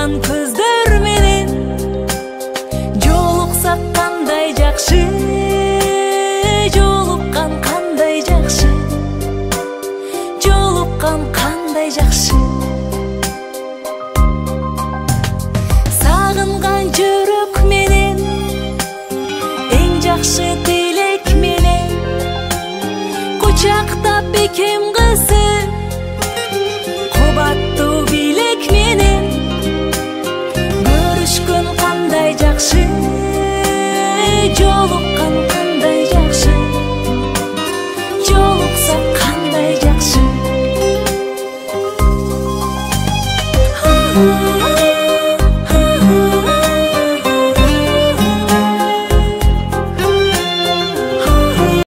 жолуккан көздөр менен жолуксак кандай жакшы, жолуккан кандай жакшы, жолуккан кандай жакшы. Сагынган жүрөк менен эң жакшы тилек менен кучактап бекем